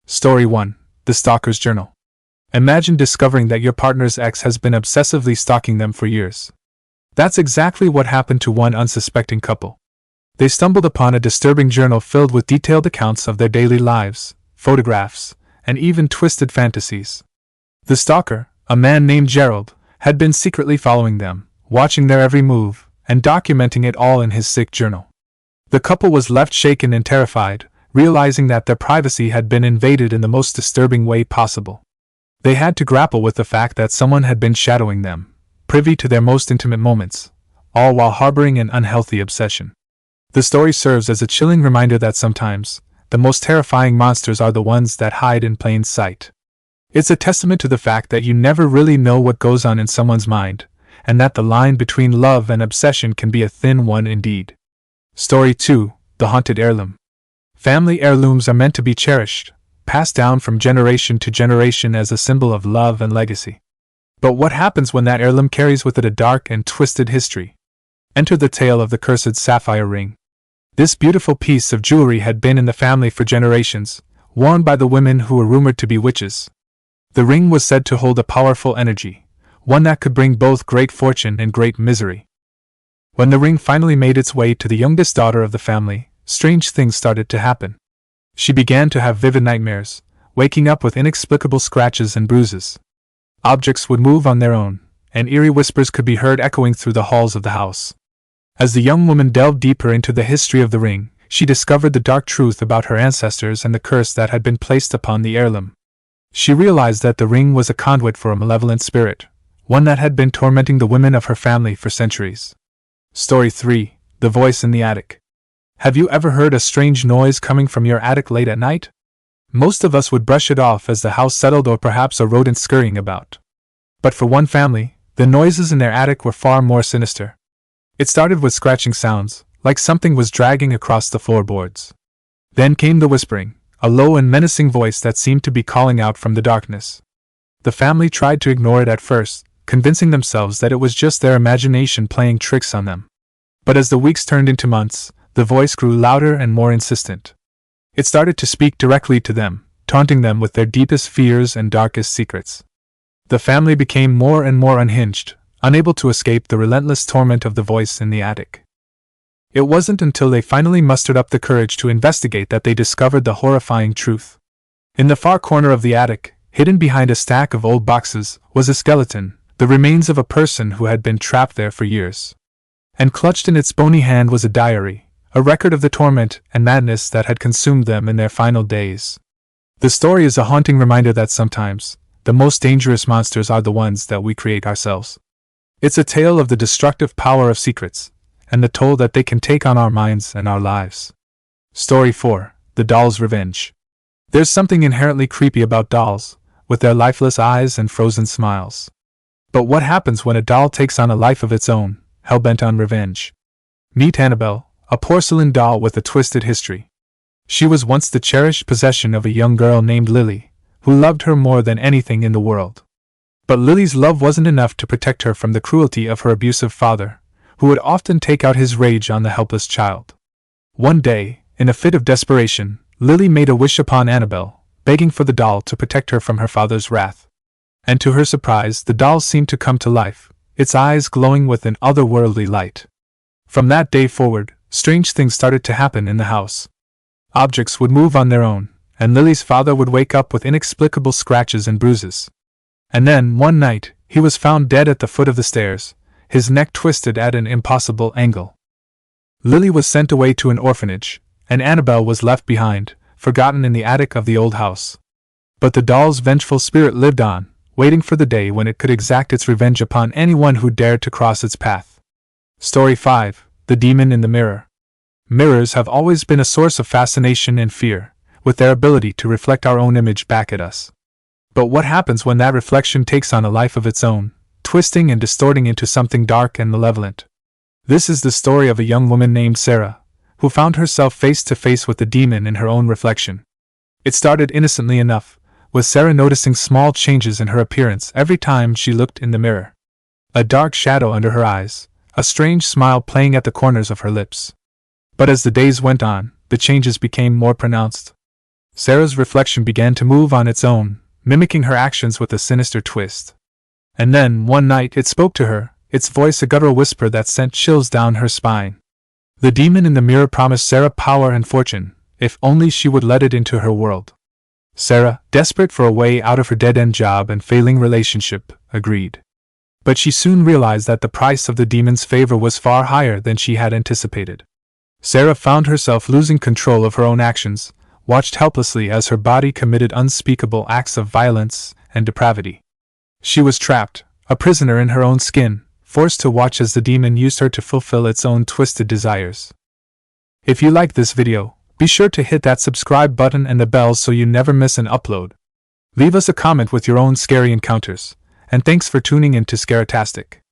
Story 1. The Stalker's Journal. Imagine discovering that your partner's ex has been obsessively stalking them for years. That's exactly what happened to one unsuspecting couple. They stumbled upon a disturbing journal filled with detailed accounts of their daily lives, photographs, and even twisted fantasies. The stalker, a man named Gerald, had been secretly following them, watching their every move, and documenting it all in his sick journal. The couple was left shaken and terrified, realizing that their privacy had been invaded in the most disturbing way possible. They had to grapple with the fact that someone had been shadowing them, privy to their most intimate moments, all while harboring an unhealthy obsession. The story serves as a chilling reminder that sometimes, the most terrifying monsters are the ones that hide in plain sight. It's a testament to the fact that you never really know what goes on in someone's mind, and that the line between love and obsession can be a thin one indeed. Story 2. The Haunted Heirloom. Family heirlooms are meant to be cherished, passed down from generation to generation as a symbol of love and legacy. But what happens when that heirloom carries with it a dark and twisted history? Enter the tale of the cursed sapphire ring. This beautiful piece of jewelry had been in the family for generations, worn by the women who were rumored to be witches. The ring was said to hold a powerful energy, one that could bring both great fortune and great misery. When the ring finally made its way to the youngest daughter of the family, strange things started to happen. She began to have vivid nightmares, waking up with inexplicable scratches and bruises. Objects would move on their own, and eerie whispers could be heard echoing through the halls of the house. As the young woman delved deeper into the history of the ring, she discovered the dark truth about her ancestors and the curse that had been placed upon the heirloom. She realized that the ring was a conduit for a malevolent spirit, one that had been tormenting the women of her family for centuries. Story 3. The Voice in the Attic. Have you ever heard a strange noise coming from your attic late at night? Most of us would brush it off as the house settled or perhaps a rodent scurrying about. But for one family, the noises in their attic were far more sinister. It started with scratching sounds, like something was dragging across the floorboards. Then came the whispering, a low and menacing voice that seemed to be calling out from the darkness. The family tried to ignore it at first, convincing themselves that it was just their imagination playing tricks on them. But as the weeks turned into months, the voice grew louder and more insistent. It started to speak directly to them, taunting them with their deepest fears and darkest secrets. The family became more and more unhinged, unable to escape the relentless torment of the voice in the attic. It wasn't until they finally mustered up the courage to investigate that they discovered the horrifying truth. In the far corner of the attic, hidden behind a stack of old boxes, was a skeleton, the remains of a person who had been trapped there for years. And clutched in its bony hand was a diary, a record of the torment and madness that had consumed them in their final days. The story is a haunting reminder that sometimes, the most dangerous monsters are the ones that we create ourselves. It's a tale of the destructive power of secrets, and the toll that they can take on our minds and our lives. Story 4. The Doll's Revenge. There's something inherently creepy about dolls, with their lifeless eyes and frozen smiles. But what happens when a doll takes on a life of its own, hell-bent on revenge? Meet Annabelle, a porcelain doll with a twisted history. She was once the cherished possession of a young girl named Lily, who loved her more than anything in the world. But Lily's love wasn't enough to protect her from the cruelty of her abusive father, who would often take out his rage on the helpless child. One day, in a fit of desperation, Lily made a wish upon Annabelle, begging for the doll to protect her from her father's wrath. And to her surprise, the doll seemed to come to life, its eyes glowing with an otherworldly light. From that day forward, strange things started to happen in the house. Objects would move on their own, and Lily's father would wake up with inexplicable scratches and bruises. And then, one night, he was found dead at the foot of the stairs, his neck twisted at an impossible angle. Lily was sent away to an orphanage, and Annabelle was left behind, forgotten in the attic of the old house. But the doll's vengeful spirit lived on, waiting for the day when it could exact its revenge upon anyone who dared to cross its path. Story 5. The Demon in the Mirror. Mirrors have always been a source of fascination and fear, with their ability to reflect our own image back at us. But what happens when that reflection takes on a life of its own, twisting and distorting into something dark and malevolent? This is the story of a young woman named Sarah, who found herself face to face with the demon in her own reflection. It started innocently enough, with Sarah noticing small changes in her appearance every time she looked in the mirror. A dark shadow under her eyes, a strange smile playing at the corners of her lips. But as the days went on, the changes became more pronounced. Sarah's reflection began to move on its own, mimicking her actions with a sinister twist. And then, one night, it spoke to her, its voice a guttural whisper that sent chills down her spine. The demon in the mirror promised Sarah power and fortune, if only she would let it into her world. Sarah, desperate for a way out of her dead-end job and failing relationship, agreed. But she soon realized that the price of the demon's favor was far higher than she had anticipated. Sarah found herself losing control of her own actions, watched helplessly as her body committed unspeakable acts of violence and depravity. She was trapped, a prisoner in her own skin, forced to watch as the demon used her to fulfill its own twisted desires. If you like this video, be sure to hit that subscribe button and the bell so you never miss an upload. Leave us a comment with your own scary encounters, and thanks for tuning in to Scaratastic.